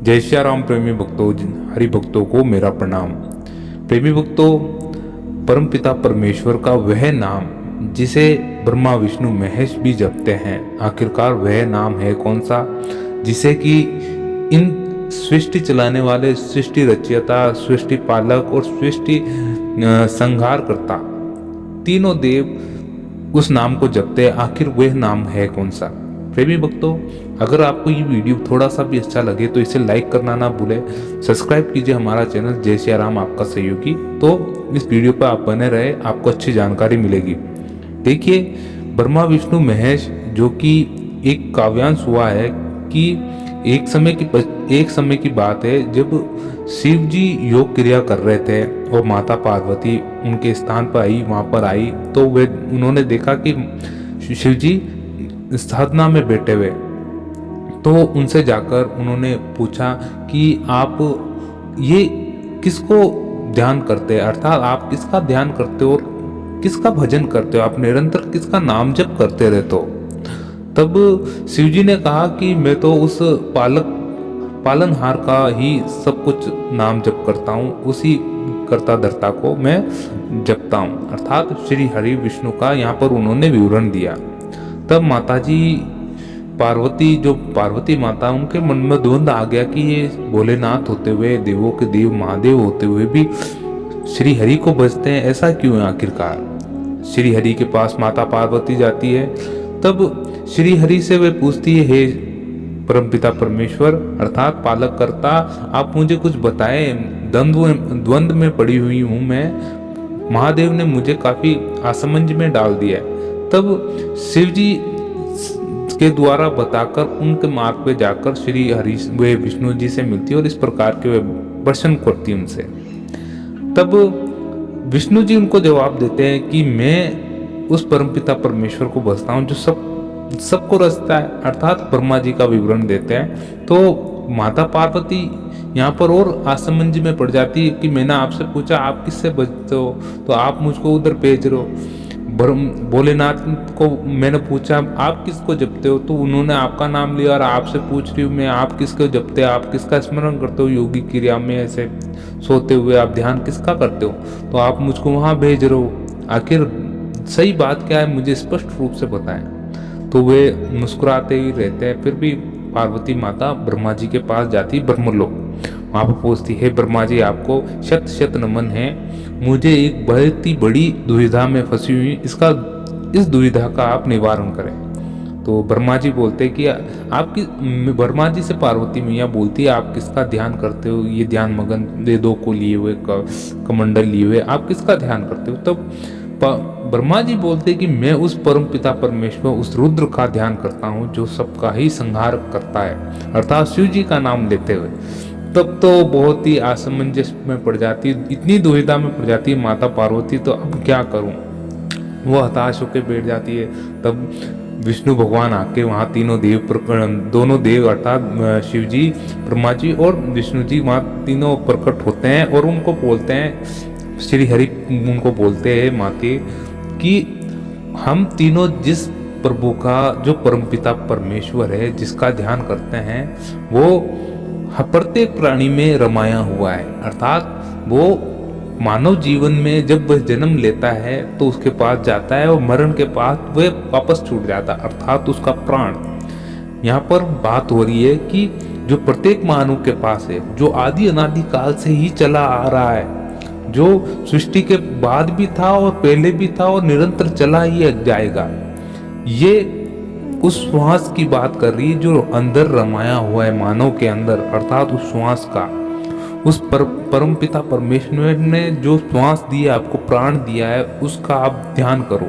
जय श्री राम प्रेमी भक्तों, हरि भक्तों को मेरा प्रणाम। प्रेमी भक्तों, परमपिता परमेश्वर का वह नाम जिसे ब्रह्मा विष्णु महेश भी जपते हैं, आखिरकार वह नाम है कौन सा, जिसे कि इन सृष्टि चलाने वाले, सृष्टि रचयिता, सृष्टि पालक और सृष्टि संहार करता तीनों देव उस नाम को जपते हैं। आखिर वह नाम है कौन सा? प्रेमी भक्तों, अगर आपको ये वीडियो थोड़ा सा भी अच्छा लगे तो इसे लाइक करना ना भूलें, सब्सक्राइब कीजिए हमारा चैनल जय श्री राम आपका सहयोगी। तो इस वीडियो पर आप बने रहे, आपको अच्छी जानकारी मिलेगी। देखिए, ब्रह्मा विष्णु महेश जो कि एक काव्यांश हुआ है कि एक समय की बात है जब शिव जी योग क्रिया कर रहे थे और माता पार्वती उनके स्थान पर आई, वहाँ पर आई तो उन्होंने देखा कि शिव जी साधना में बैठे हुए। तो उनसे जाकर उन्होंने पूछा कि आप ये किसको ध्यान करते हैं, अर्थात आप किसका ध्यान करते हो और किसका भजन करते हो, आप निरंतर किसका नाम जप करते रहते हो। तब शिव जी ने कहा कि मैं तो उस पालनहार का ही सब कुछ नाम जप करता हूँ, उसी कर्ता धर्ता को मैं जपता हूँ, अर्थात श्री हरि विष्णु का यहाँ पर उन्होंने विवरण दिया। तब माताजी पार्वती, जो पार्वती माता, उनके मन में द्वंद्व आ गया कि ये भोलेनाथ होते हुए, देवों के देव महादेव होते हुए भी श्री हरि को भजते हैं, ऐसा क्यों है आखिरकार। श्री हरि के पास माता पार्वती जाती है। तब श्री हरि से वे पूछती है, हे परमपिता परमेश्वर अर्थात पालक कर्ता, आप मुझे कुछ बताएं, द्वंद्व में पड़ी हुई हूं मैं, महादेव ने मुझे काफी असमंजस में डाल दिया है। तब शिव जी के द्वारा बताकर उनके मार्ग पे जाकर श्री हरि वे विष्णु जी से मिलती है और इस प्रकार के वे प्रश्न करती है उनसे। तब विष्णु जी उनको जवाब देते हैं कि मैं उस परमपिता परमेश्वर को भजता हूँ जो सबको रचता है, अर्थात ब्रह्मा जी का विवरण देते हैं। तो माता पार्वती यहाँ पर और असमंजस में पड़ जाती है कि मैंने आपसे पूछा आप किससे बचते हो, तो आप मुझको उधर भेज रहे हो। भोलेनाथ को मैंने पूछा आप किसको जपते हो, तो उन्होंने आपका नाम लिया और आपसे पूछ रही हूँ मैं आप किसको जपते हो, आप किसका स्मरण करते हो, योगी क्रिया में ऐसे सोते हुए आप ध्यान किसका करते हो, तो आप मुझको वहाँ भेज रहे हो। आखिर सही बात क्या है, मुझे स्पष्ट रूप से बताएं। तो वे मुस्कुराते ही रहते हैं। फिर भी पार्वती माता ब्रह्मा जी के पास जाती, ब्रह्मलोक, वहाँ पर पूछती है, ब्रह्मा जी आपको शत शत नमन है, मुझे एक बहुत ही बड़ी दुविधा में फंसी हुई, इस दुविधा का आप निवारण करें। तो ब्रह्मा जी बोलते कि ब्रह्मा जी से पार्वती मैया बोलती है आप किसका ध्यान करते हो, ये ध्यान मगन वेदों को लिए हुए, कमंडल लिए हुए, आप किसका ध्यान करते हो। तब ब्रह्मा जी बोलते कि मैं उस परम पिता परमेश्वर, उस रुद्र का ध्यान करता हूँ जो सबका ही संहार करता है, अर्थात शिव जी का नाम लेते हुए। तब तो बहुत ही असमंजस में पड़ जाती, इतनी दुविधा में पड़ जाती है माता पार्वती, तो अब क्या करूं, वो हताश होकर बैठ जाती है। तब विष्णु भगवान आके वहाँ दोनों देव अर्थात शिव जी, ब्रह्मा जी और विष्णु जी वहाँ तीनों प्रकट होते हैं और उनको बोलते हैं, श्री हरि उनको बोलते हैं माते कि हम तीनों जिस प्रभु का, जो परमपिता परमेश्वर है जिसका ध्यान करते हैं, वो प्रत्येक प्राणी में रमाया हुआ है, अर्थात वो मानव जीवन में जब वह जन्म लेता है तो उसके पास जाता है और मरण के बाद वह वापस छूट जाता है, अर्थात उसका प्राण। यहाँ पर बात हो रही है कि जो प्रत्येक मानव के पास है, जो आदि अनादि काल से ही चला आ रहा है, जो सृष्टि के बाद भी था और पहले भी था और निरंतर चला ही जाएगा, ये उस श्वास की बात कर रही है जो अंदर रमाया हुआ है मानव के अंदर, अर्थात उस श्वास का, उस परम पिता परमेश्वर ने जो श्वास दिया, आपको प्राण दिया है, उसका आप ध्यान करो।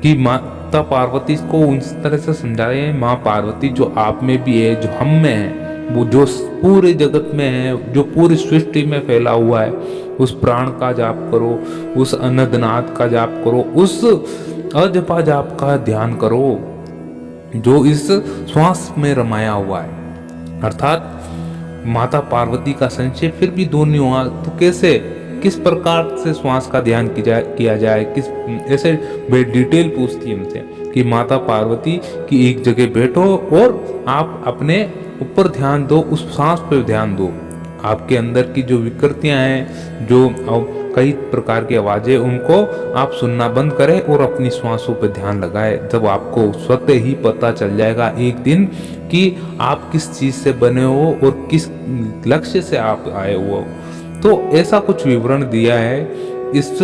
कि माता पार्वती को उस तरह से समझा रहे हैं, माँ पार्वती जो आप में भी है, जो हम में है, वो जो पूरे जगत में है, जो पूरी सृष्टि में फैला हुआ है, उस प्राण का जाप करो, उस अनंतनाथ का जाप करो, उस अजपा जाप का ध्यान करो जो इस श्वास में रमाया हुआ है। अर्थात माता पार्वती का संशय फिर भी दोनों हुआ, तो कैसे, किस प्रकार से श्वास का ध्यान किया जाए, किस ऐसे डिटेल पूछती है हमसे कि माता पार्वती की एक जगह बैठो और आप अपने ऊपर ध्यान दो, उस सांस पे ध्यान दो। आपके अंदर की जो विकृतियां हैं, जो कई प्रकार की आवाजें, उनको आप सुनना बंद करें और अपनी श्वासों पे ध्यान लगाएं। जब आपको स्वतः ही पता चल जाएगा एक दिन कि आप किस चीज से बने हो और किस लक्ष्य से आप आए हो। तो ऐसा कुछ विवरण दिया है इस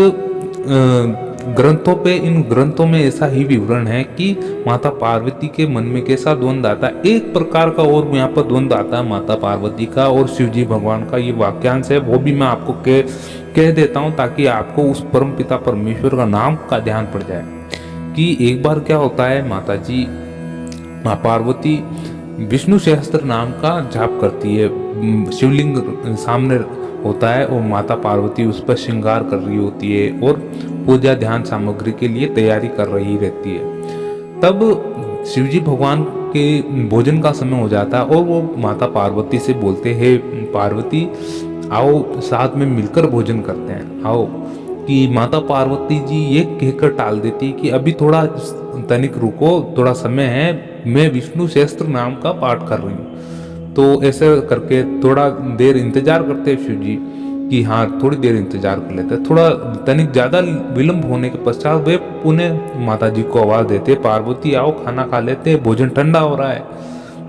ग्रंथों पे। इन ग्रंथों में ऐसा ही विवरण है कि माता पार्वती के मन में कैसा द्वंद आता है। एक प्रकार का और यहाँ पर द्वंद आता है माता पार्वती का और शिवजी भगवान का। ये वाक्यांश है, वो भी मैं आपको कह देता हूँ ताकि आपको उस परम पिता परमेश्वर का नाम का ध्यान पड़ जाए। कि एक बार क्या होता है, माता जी माँ पार्वती विष्णु सहस्त्र नाम का जाप करती है। शिवलिंग सामने होता है और माता पार्वती उस पर श्रृंगार कर रही होती है और पूजा ध्यान सामग्री के लिए तैयारी कर रही रहती है। तब शिवजी भगवान के भोजन का समय हो जाता है और वो माता पार्वती से बोलते हैं, पार्वती आओ साथ में मिलकर भोजन करते हैं, आओ। कि माता पार्वती जी ये कहकर टाल देती कि अभी थोड़ा तनिक रुको, थोड़ा समय है, मैं विष्णु सहस्त्र नाम का पाठ कर रही हूँ। तो ऐसे करके थोड़ा देर इंतजार करते हैं शिव जी कि हाँ थोड़ी देर इंतजार कर लेते हैं। थोड़ा तनिक ज़्यादा विलंब होने के पश्चात वे पुनः माता जी को आवाज़ देते, पार्वती आओ खाना खा लेते हैं, भोजन ठंडा हो रहा है।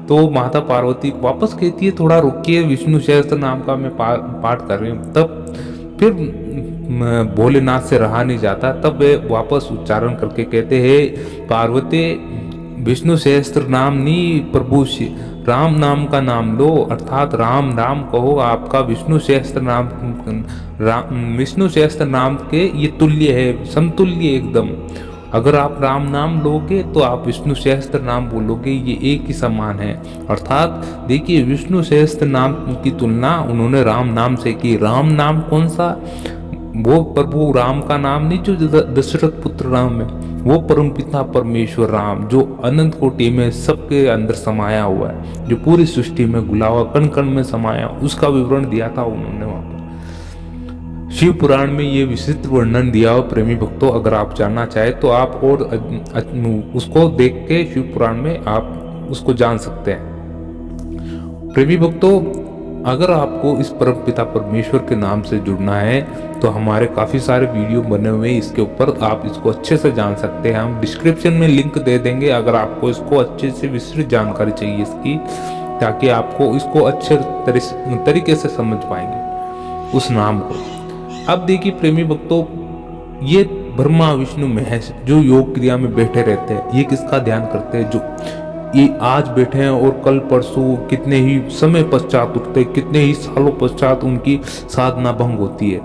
तो माता पार्वती वापस कहती है थोड़ा रुकिए, विष्णु सहस्त्र नाम का मैं पाठ कर रही हूँ। तब फिर भोलेनाथ से रहा नहीं जाता, तब वे वापस उच्चारण करके कहते हैं, पार्वती विष्णु सहस्त्र नाम नहीं, प्रभु राम नाम का नाम लो, अर्थात राम नाम कहो। आपका विष्णु सहस्त्र नाम के ये तुल्य है, समतुल्य एकदम। अगर आप राम नाम लोगे तो आप विष्णु सहस्त्र नाम बोलोगे, ये एक ही समान है। अर्थात देखिए विष्णु सहस्त्र नाम की तुलना उन्होंने राम नाम से की। राम नाम कौन सा? वो प्रभु राम का नाम नहीं जो दशरथ पुत्र राम है, वो परमपिता परमेश्वर राम जो अनंत कोटि में सबके अंदर समाया हुआ है, जो पूरी सृष्टि में घुला हुआ कण कण में समाया, उसका विवरण दिया था उन्होंने वहां पर। शिव पुराण में ये विशिष्ट वर्णन दिया हो प्रेमी भक्तों, अगर आप जानना चाहे तो आप और उसको देख के शिव पुराण में आप उसको जान सकते हैं। प्रेमी भक्तों, अगर आपको इस परम पिता परमेश्वर के नाम से जुड़ना है तो हमारे काफ़ी सारे वीडियो बने हुए हैं इसके ऊपर, आप इसको अच्छे से जान सकते हैं। हम डिस्क्रिप्शन में लिंक दे देंगे अगर आपको इसको अच्छे से विस्तृत जानकारी चाहिए इसकी, ताकि आपको इसको अच्छे तरीके से समझ पाएंगे उस नाम को। अब देखिए प्रेमी भक्तों, ये ब्रह्मा विष्णु महेश जो योग क्रिया में बैठे रहते हैं, ये किसका ध्यान करते हैं? जो ये आज बैठे हैं और कल परसों कितने ही समय पश्चात उठते, कितने ही सालों पश्चात उनकी साधना भंग होती है।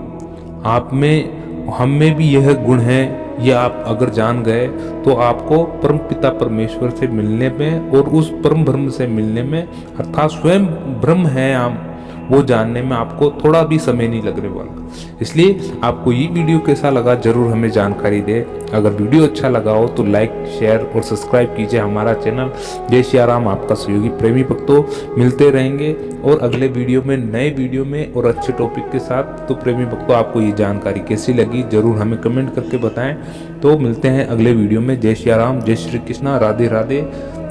आप में हम में भी यह गुण है, ये आप अगर जान गए तो आपको परम पिता परमेश्वर से मिलने में और उस परम ब्रह्म से मिलने में, अर्थात स्वयं ब्रह्म है आप, वो जानने में आपको थोड़ा भी समय नहीं लगने वाला। इसलिए आपको ये वीडियो कैसा लगा जरूर हमें जानकारी दे। अगर वीडियो अच्छा लगा हो तो लाइक शेयर और सब्सक्राइब कीजिए हमारा चैनल। जय श्री राम, आपका सहयोगी प्रेमी भक्तों। मिलते रहेंगे और अगले वीडियो में, नए वीडियो में और अच्छे टॉपिक के साथ। तो प्रेमी भक्तों, आपको ये जानकारी कैसी लगी जरूर हमें कमेंट करके बताएं। तो मिलते हैं अगले वीडियो में। जय श्री राम, जय श्री कृष्णा, राधे राधे,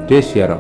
जय श्री राम।